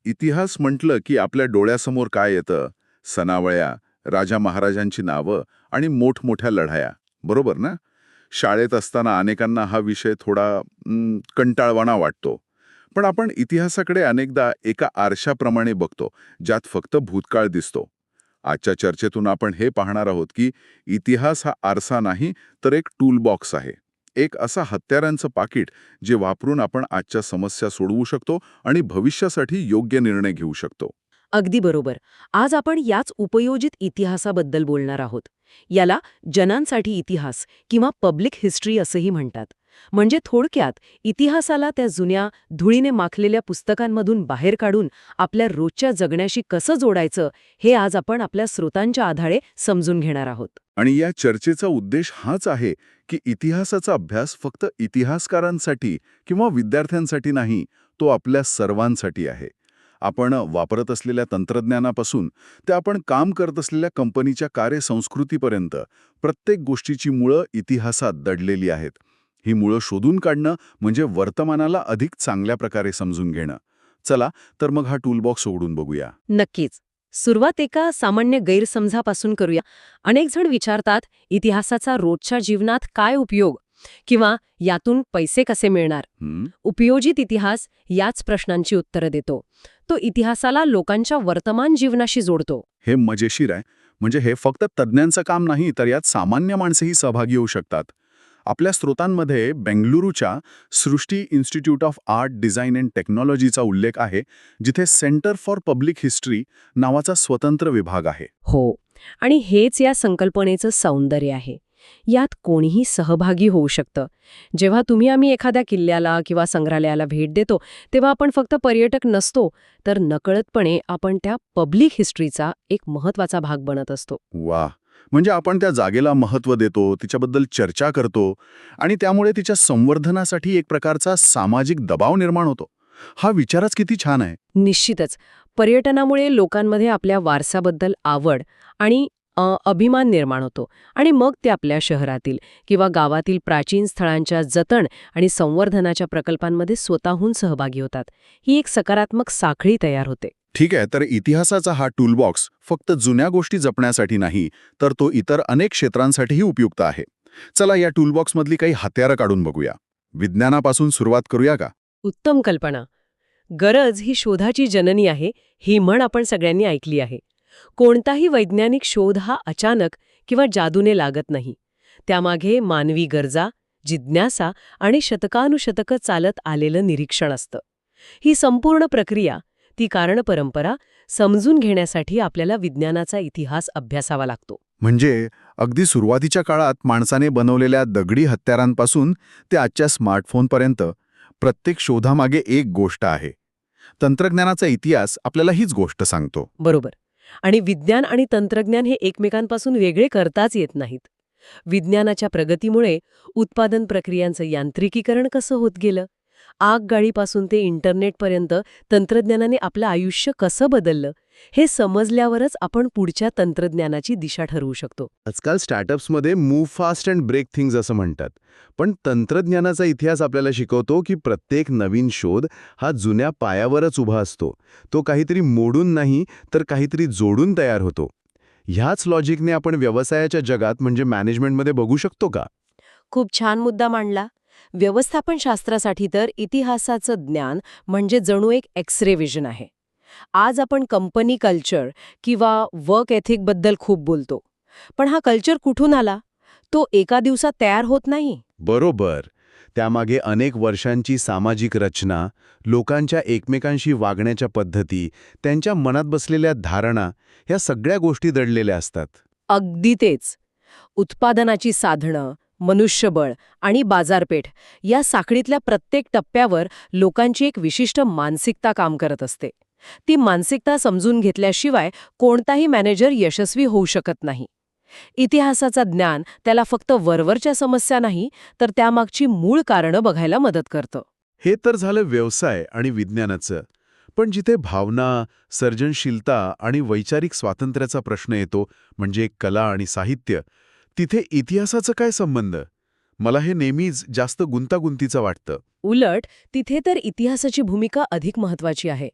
इतिहास म्हटलं की आपल्या डोळ्यासमोर काय येतं? सनावळ्या, राजा महाराजांची नावं आणि मोठमोठ्या लढाया, बरोबर ना? शाळेत असताना अनेकांना हा विषय थोडा कंटाळवाणा वाटतो. पण आपण इतिहासाकडे अनेकदा एका आरशाप्रमाणे बघतो, ज्यात फक्त भूतकाळ दिसतो. आजच्या चर्चेतून आपण हे पाहणार आहोत की इतिहास हा आरसा नाही, तर एक टूल बॉक्स आहे. एक असा हत्यारांचं पाकीट जे वापरून आपण आजच्या समस्या सोडवू शकतो आणि भविष्यासाठी योग्य निर्णय घेऊ शकतो. अगदी बरोबर. आज आपण याच उपयोजित इतिहासाबद्दल बोलणार आहोत. याला जनांसाठी इतिहास किंवा पब्लिक हिस्ट्री असंही म्हणतात. म्हणजे थोडक्यात इतिहासाला त्या जुन्या, धुळीने माखलेल्या पुस्तकांमधून बाहेर काढून आपल्या रोजच्या जगण्याशी कसं जोडायचं, हे आज आपण आपल्या स्रोतांच्या आधारे समजून घेणार आहोत. आणि या चर्चेचा उद्देश हाच आहे की इतिहासाचा अभ्यास फक्त इतिहासकारांसाठी किंवा विद्यार्थ्यांसाठी नाही, तो आपल्या सर्वांसाठी आहे. आपण वापरत असलेल्या तंत्रज्ञानापासून ते आपण काम करत असलेल्या कंपनीच्या कार्यसंस्कृतीपर्यंत प्रत्येक गोष्टीची मुळं इतिहासात दडलेली आहेत. ही मुळं शोधून काढणं म्हणजे वर्तमानाला अधिक चांगल्या प्रकारे समजून घेणं. चला तर मग हा टूलबॉक्स उघडून बघूया. नक्कीच. सुरुवात एका सामान्य गैरसमजापासून करूया. अनेक जण विचारतात, इतिहासाचा रोजच्या जीवनात काय उपयोग? किंवा यातून पैसे कसे मिळणार? हं? उपयोजित इतिहास याच प्रश्नांची उत्तरं देतो. तो इतिहासाला लोकांच्या वर्तमान जीवनाशी जोडतो. हे मजेशीर आहे. म्हणजे हे फक्त तज्ज्ञांचं काम नाही, तर यात सामान्य माणसेही सहभागी होऊ शकतात. आपल्या स्रोतांमध्ये बेंगलुरूच्या Srishti institute of art, design and टेक्नॉलॉजीचा उल्लेख आहे, जिथे सेंटर फॉर पब्लिक हिस्ट्री नावाचा स्वतंत्र विभाग आहे. हो. आणि हेच या संकल्पनेचं सौंदर्य आहे. यात कोणीही सहभागी होऊ शकतं. जेव्हा आम्ही एखाद्या किल्ल्याला किंवा संग्रहालयाला भेट देतो, तेव्हा आपण फक्त पर्यटक नसतो, तर नकळतपणे आपण त्या पब्लिक हिस्ट्रीचा एक महत्त्वाचा भाग बनत असतो. वा, म्हणजे आपण त्या जागेला महत्त्व देतो, तिच्याबद्दल चर्चा करतो आणि त्यामुळे तिच्या संवर्धनासाठी एक प्रकारचा सामाजिक दबाव निर्माण होतो. हा विचारच किती छान आहे. निश्चितच. पर्यटनामुळे लोकांमध्ये आपल्या वारसाबद्दल आवड आणि अभिमान निर्माण होतो आणि मग ते आपल्या शहरातील किंवा गावातील प्राचीन स्थळांच्या जतन आणि संवर्धनाच्या प्रकल्पांमध्ये स्वतःहून सहभागी होतात. ही एक सकारात्मक साखळी तयार होते. ठीक आहे, तर इतिहासाचा हा टूलबॉक्स फक्त जुन्या गोष्टी जपण्यासाठी नाही, तर तो इतर अनेक क्षेत्रांसाठीही उपयुक्त आहे. चला या टूलबॉक्समधली काही हत्यारं काढून बघूया. विज्ञानापासून सुरुवात करूया का? उत्तम कल्पना. गरज ही शोधाची जननी आहे, ही म्हण आपण सगळ्यांनी ऐकली आहे. कोणताही वैज्ञानिक शोध हा अचानक किंवा जादूने लागत नाही. त्यामागे मानवी गरजा, जिज्ञासा आणि शतकानुशतकं चालत आलेलं निरीक्षण असतं. ही संपूर्ण प्रक्रिया, ती कारणपरंपरा समजून घेण्यासाठी आपल्याला विज्ञानाचा इतिहास अभ्यासावा लागतो. म्हणजे अगदी सुरुवातीच्या काळात माणसाने बनवलेल्या दगडी हत्यारांपासून ते आजच्या स्मार्टफोनपर्यंत प्रत्येक शोधामागे एक गोष्ट आहे. तंत्रज्ञानाचा इतिहास आपल्याला हीच गोष्ट सांगतो. बरोबर. आणि विज्ञान आणि तंत्रज्ञान हे एकमेकांपासून वेगळे करताच येत नाहीत. विज्ञानाच्या प्रगतीमुळे उत्पादन प्रक्रियांचं यांत्रिकीकरण कसं होत गेलं, आगगाडीपासून ते इंटरनेटपर्यंत तंत्रज्ञानाने आपलं आयुष्य कसं बदललं, हे समजल्यावरच आपण पुढच्या तंत्रज्ञानाची दिशा ठरवू शकतो. आजकाल स्टार्टअप्समध्ये move fast and break things असं म्हणतात. पण तंत्रज्ञानाचा इतिहास आपल्याला शिकवतो की प्रत्येक नवीन शोध हा जुन्या पायावरच उभा असतो. तो काहीतरी मोडून नाही, तर काहीतरी जोडून तयार होतो. ह्याच लॉजिकने आपण व्यवसायाच्या जगात म्हणजे मॅनेजमेंटमध्ये बघू शकतो का? खूप छान मुद्दा मांडला. व्यवस्थापन शास्त्रासाठी तर इतिहासाचं ज्ञान म्हणजे जणू एक एक्स-रे विजन आहे. आज आपण कंपनी कल्चर किंवा वर्क एथिकबद्दल खूप बोलतो. पण हा कल्चर कुठून आला? तो एका दिवसात तयार होत नाही. बरोबर. त्यामागे अनेक वर्षांची सामाजिक रचना, लोकांच्या एकमेकांशी वागण्याच्या पद्धती, त्यांच्या मनात बसलेल्या धारणा, ह्या सगळ्या गोष्टी दडलेल्या असतात. अगदी तेच. उत्पादनाची साधनं, मनुष्यबळ आणि बाजारपेठ या साखळीतल्या प्रत्येक टप्प्यावर लोकांची एक विशिष्ट मानसिकता काम करत असते. ती मानसिकता समजून घेतल्याशिवाय कोणताही मॅनेजर यशस्वी होऊ शकत नाही. इतिहासाचा ज्ञान त्याला फक्त वरवरच्या समस्या नाही, तर त्यामागची मूळ कारणं बघायला मदत करतं. हे तर झालं व्यवसाय आणि विज्ञानाचं. पण जिथे भावना, सर्जनशीलता आणि वैचारिक स्वातंत्र्याचा प्रश्न येतो, म्हणजे कला आणि साहित्य, तिथे इतिहासाचा काय संबंध? मला हे नेहमीच जास्त गुंतागुंतीचं वाटतं. उलट तिथे तर इतिहासाची भूमिका अधिक महत्वाची आहे.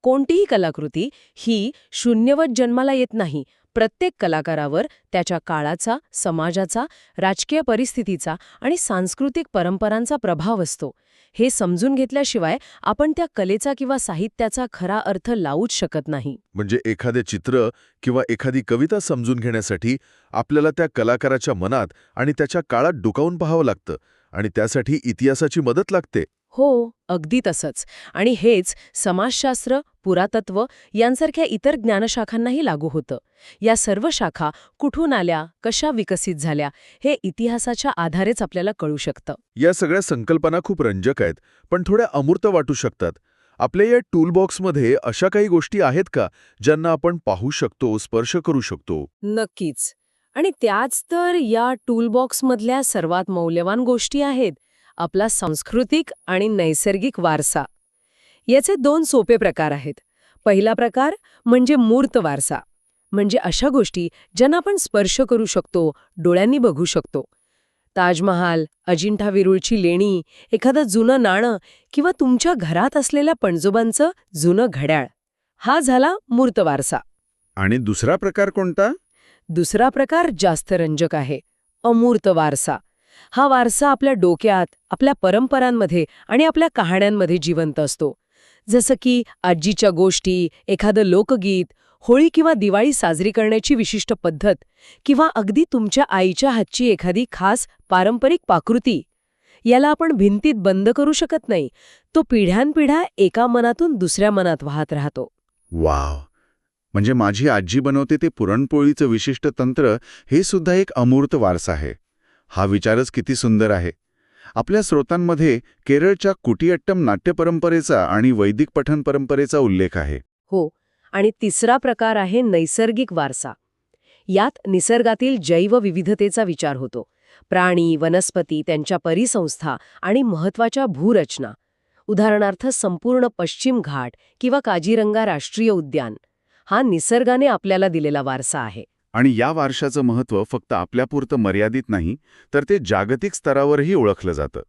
कोणतीही कलाकृती ही शून्यवत जन्माला येत नाही. प्रत्येक कलाकारावर त्याच्या काळाचा, समाजाचा, राजकीय परिस्थितीचा आणि सांस्कृतिक परंपरांचा प्रभाव असतो. हे समजून घेतल्याशिवाय आपण त्या कलेचा किंवा साहित्याचा खरा अर्थ लावूच शकत नाही. म्हणजे एखादे चित्र किंवा एखादी कविता समजून घेण्यासाठी आपल्याला त्या कलाकाराच्या मनात आणि त्याच्या काळात डोकावून पाहावं लागतं आणि त्यासाठी इतिहासाची मदत लागते. हो, अगदी तसंच. आणि हेच समाजशास्त्र, पुरातत्व यांसारख्या इतर ज्ञानशाखांनाही लागू होतं. या सर्व शाखा कुठून आल्या, कशा विकसित झाल्या, हे इतिहासाच्या आधारेच आपल्याला कळू शकतं. या सगळ्या संकल्पना खूप रंजक आहेत, पण थोड्या अमूर्त वाटू शकतात. आपल्या या टूलबॉक्समध्ये अशा काही गोष्टी आहेत का ज्यांना आपण पाहू शकतो, स्पर्श करू शकतो? नक्कीच. आणि त्याच तर या टूलबॉक्समधल्या सर्वात मौल्यवान गोष्टी आहेत. आपला सांस्कृतिक आणि नैसर्गिक वारसा. याचे 2 सोपे प्रकार आहेत. पहिला प्रकार म्हणजे मूर्त वारसा. म्हणजे अशा गोष्टी ज्यांना आपण स्पर्श करू शकतो, डोळ्यांनी बघू शकतो. ताजमहाल, अजिंठा वेरूळची लेणी, एखादं जुनं नाणं किंवा तुमच्या घरात असलेल्या पणजोबांचं जुनं घड्याळ. हा झाला मूर्त वारसा. आणि दुसरा प्रकार कोणता? दुसरा प्रकार जास्त रंजक आहे. अमूर्त वारसा. हा वारसा आपल्या डोक्यात, आपल्या परंपरांमध्ये आणि आपल्या कहाण्यांमध्ये जिवंत असतो. जसं की आजीच्या गोष्टी, एखादं लोकगीत, होळी किंवा दिवाळी साजरी करण्याची विशिष्ट पद्धत, किंवा अगदी तुमच्या आईच्या हातची एखादी खास पारंपरिक पाकृती. याला आपण भिंतीत बंद करू शकत नाही. तो पिढ्यानपिढ्या एका मनातून दुसऱ्या मनात वाहत राहतो. वाव! म्हणजे माझी आजी बनवते ते पुरणपोळीचं विशिष्ट तंत्र, हे सुद्धा एक अमूर्त वारसा आहे. हा विचारच किती सुंदर आहे. आपल्या स्रोतांमध्ये केरळच्या कुटियाट्टम नाट्य परंपरेचा आणि वैदिक पठण परंपरेचा उल्लेख आहे. हो. आणि तिसरा प्रकार आहे नैसर्गिक वारसा. यात निसर्गातील जैवविविधतेचा विचार होतो. प्राणी, वनस्पती, त्यांच्या परिसंस्था आणि महत्त्वाच्या भूरचना. उदाहरणार्थ संपूर्ण पश्चिम घाट किंवा काझीरंगा राष्ट्रीय उद्यान. हा निसर्गाने आपल्याला दिलेला वारसा आहे. आणि या वारशाचं महत्त्व फक्त आपल्यापुरतं मर्यादित नाही, तर ते जागतिक स्तरावरही ओळखलं जातं.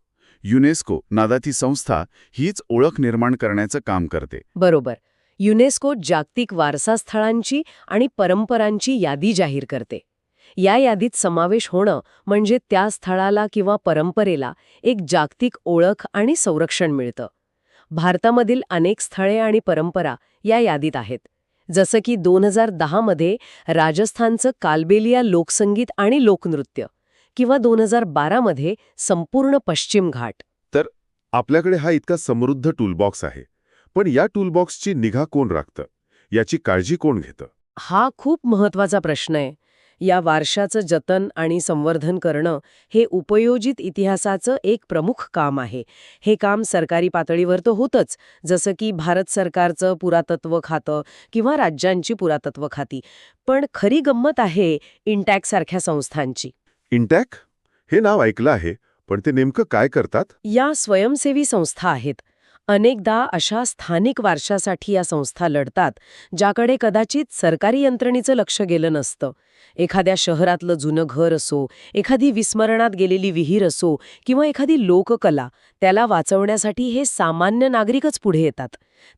युनेस्को नादाची संस्था हीच ओळख निर्माण करण्याचं काम करते. बरोबर. युनेस्को जागतिक वारसा स्थळांची आणि परंपरांची यादी जाहीर करते. या यादीत समावेश होणं म्हणजे त्या स्थळाला किंवा परंपरेला एक जागतिक ओळख आणि संरक्षण मिळतं. भारतामधील अनेक स्थळे आणि परंपरा या यादीत आहेत. जसं की 2010 मध्ये राजस्थानचं कालबेलिया लोकसंगीत आणि लोकनृत्य, किंवा 2012 मध्ये संपूर्ण पश्चिम घाट. तर आपल्याकडे हा इतका समृद्ध टूलबॉक्स आहे, पण या टूलबॉक्सची निगा कोण राखतं? याची काळजी कोण घेतं? हा खूप महत्वाचा प्रश्न आहे. या वारशाचं जतन आणि संवर्धन करणं हे उपयोजित इतिहासाचं एक प्रमुख काम आहे. हे काम सरकारी पातळीवर तर होतंच, जसं की भारत सरकारचं पुरातत्व खातं किंवा राज्यांची पुरातत्व खाती. पण खरी गंमत आहे इंटॅक सारख्या संस्थांची. इंटॅक? हे नाव ऐकलं आहे, पण ते नेमकं काय करतात? या स्वयंसेवी संस्था आहेत. अनेकदा अशा स्थानिक वारशासाठी या संस्था लढतात, ज्याकडे कदाचित सरकारी यंत्रणेचं लक्ष गेलं नसतं. एखाद्या शहरातलं जुनं घर असो, एखादी विस्मरणात गेलेली विहीर असो किंवा एखादी लोककला, त्याला वाचवण्यासाठी हे सामान्य नागरिकच पुढे येतात.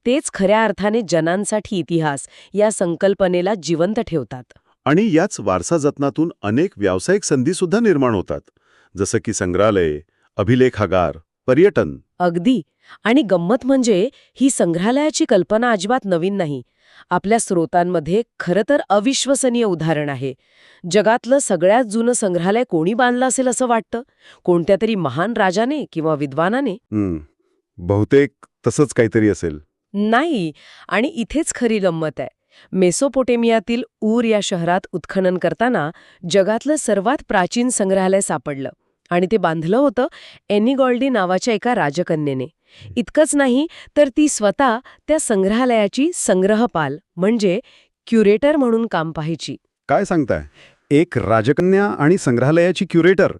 तेच खऱ्या अर्थाने जनांसाठी इतिहास या संकल्पनेला जिवंत ठेवतात. आणि याच वारसा जतनातून अनेक व्यावसायिक संधीसुद्धा निर्माण होतात, जसं की संग्रहालय, अभिलेखागार, पर्यटन. अगदी. आणि गंमत म्हणजे ही संग्रहालयाची कल्पना अजिबात नवीन नाही. आपल्या स्रोतांमध्ये खरं तर अविश्वसनीय उदाहरण आहे. जगातलं सगळ्यात जुनं संग्रहालय कोणी बांधलं असेल असं वाटतं? कोणत्या तरी महान राजाने किंवा विद्वानाने? बहुतेक तसंच काहीतरी असेल. नाही. आणि इथेच खरी गंमत आहे. मेसोपोटेमियातील ऊर या शहरात उत्खनन करताना जगातलं सर्वात प्राचीन संग्रहालय सापडलं. आणि ते बांधलं होतं एनिगॉल्डी नावाच्या एका राजकन्येने. इतकंच नाही तर ती स्वतः त्या संग्रहालयाची संग्रहपाल म्हणजे क्युरेटर म्हणून काम पाहायची. काय सांगताय? एक राजकन्या आणि संग्रहालयाची क्युरेटर?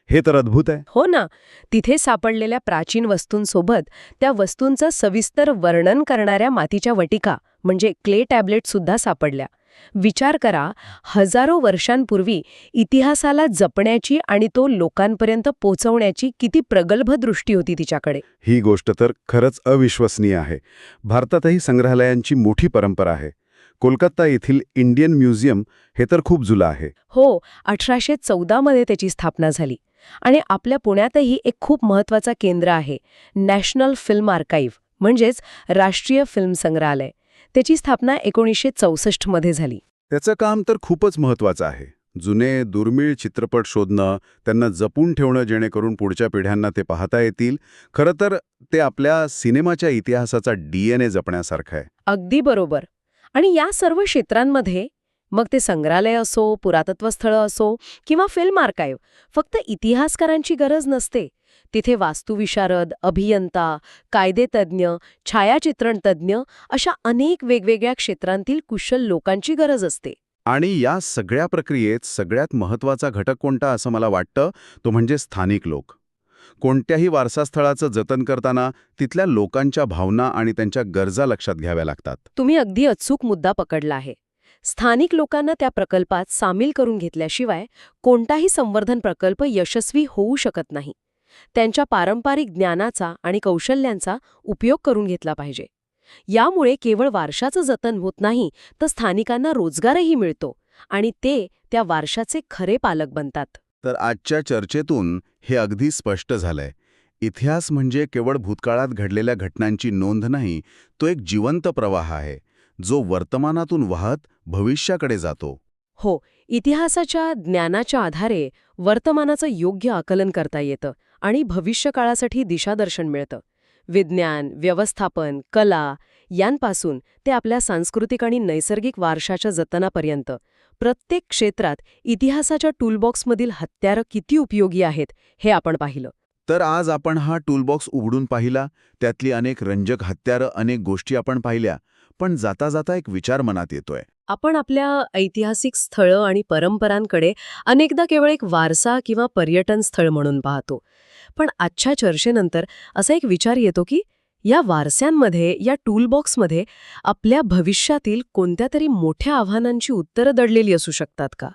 हे तर अद्भुत आहे. हो ना. तिथे सापडलेल्या प्राचीन वस्तूंसोबत त्या वस्तूंचं सविस्तर वर्णन करणाऱ्या मातीच्या वटिका म्हणजे क्ले टॅब्लेट सुद्धा सापडल्या. विचार करा, हजारो वर्षांपूर्वी इतिहासाला जपण्याची आणि तो लोकांपर्यंत पोचवण्याची किती प्रगल्भ दृष्टी होती तिच्याकडे. ही गोष्ट तर खरंच अविश्वसनीय आहे. भारतातही संग्रहालयांची मोठी परंपरा आहे. कोलकाता येथील इंडियन म्युझियम हे तर खूप जुलं आहे. हो, 1814 मध्ये त्याची स्थापना झाली. आणि आपल्या पुण्यातही एक खूप महत्वाचा केंद्र आहे, नॅशनल फिल्म आर्काईव्ह, म्हणजेच राष्ट्रीय फिल्म संग्रहालय. त्याची स्थापना 1964 मध्ये झाली. त्याचं काम तर खूपच महत्वाचं आहे. जुने दुर्मिळ चित्रपट शोधणं, त्यांना जपून ठेवणं जेणेकरून पुढच्या पिढ्यांना ते पाहता येतील. खरं तर ते आपल्या सिनेमाच्या इतिहासाचा DNA जपण्यासारखं आहे. अगदी बरोबर. आणि या सर्व क्षेत्रांमध्ये, मग ते संग्रहालय असो, पुरातत्व स्थळं असो किंवा फिल्म आर्काईव्ह, फक्त इतिहासकारांची गरज नसते. तिथे वास्तुविशारद, अभियंता, कायदेतज्ञ, छायाचित्रण तज्ज्ञ अशा अनेक वेगवेगळ्या क्षेत्रांतील कुशल लोकांची गरज असते. आणि या सगळ्या प्रक्रियेत सगळ्यात महत्त्वाचा घटक कोणता असं मला वाटतं, तो म्हणजे स्थानिक लोक. कोणत्याही वारसास्थळाचं जतन करताना तिथल्या लोकांच्या भावना आणि त्यांच्या गरजा लक्षात घ्याव्या लागतात. तुम्ही अगदी अचूक मुद्दा पकडला आहे. स्थानिक लोकांना त्या प्रकल्पात सामील करून घेतल्याशिवाय कोणताही संवर्धन प्रकल्प यशस्वी होऊ शकत नाही. त्यांच्या पारंपरिक ज्ञानाचा आणि कौशल्यांचा उपयोग करून घेतला पाहिजे. यामुळे केवळ वारशाचं जतन होत नाही, तर स्थानिकांना रोजगारही मिळतो आणि ते त्या वारशाचे खरे पालक बनतात. तर आजच्या चर्चेतून हे अगदी स्पष्ट झालंय. इतिहास म्हणजे केवळ भूतकाळात घडलेल्या घटनांची नोंद नाही, तो एक जिवंत प्रवाह आहे, जो वर्तमानातून वाहत भविष्याकडे जातो. हो, इतिहासाच्या ज्ञानाच्या आधारे वर्तमानाचं योग्य आकलन करता येतं आणि भविष्यकाळासाठी दिशादर्शन मिळतं. विज्ञान, व्यवस्थापन, कला यांपासून ते आपल्या सांस्कृतिक आणि नैसर्गिक वारशाच्या जतनापर्यंत प्रत्येक क्षेत्रात इतिहासाच्या टूलबॉक्समधील हत्यारं किती उपयोगी आहेत हे आपण पाहिलं. तर आज आपण हा टूलबॉक्स उघडून पाहिला, त्यातली अनेक रंजक हत्यारं, अनेक गोष्टी आपण पाहिल्या. पण जाता जाता एक विचार मनात येतोय. आपण आपल्या ऐतिहासिक स्थळं आणि परंपरांकडे अनेकदा केवळ एक वारसा किंवा पर्यटन स्थळ म्हणून पाहतो. पण आजच्या चर्चेनंतर असा एक विचार येतो की या वारसांमध्ये, या टूलबॉक्समध्ये आपल्या भविष्यातील कोणत्या तरी मोठ्या आव्हानांची उत्तरं दडलेली असू शकतात का?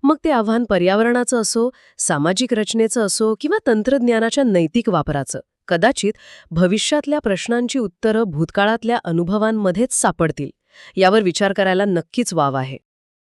मग ते आव्हान पर्यावरणाचं असो, सामाजिक रचनेचं असो किंवा तंत्रज्ञानाच्या नैतिक वापराचं. कदाचित भविष्यातल्या प्रश्नांची उत्तरं भूतकाळातल्या अनुभवांमध्येच सापडतील. यावर विचार करायला नक्कीच वाव आहे.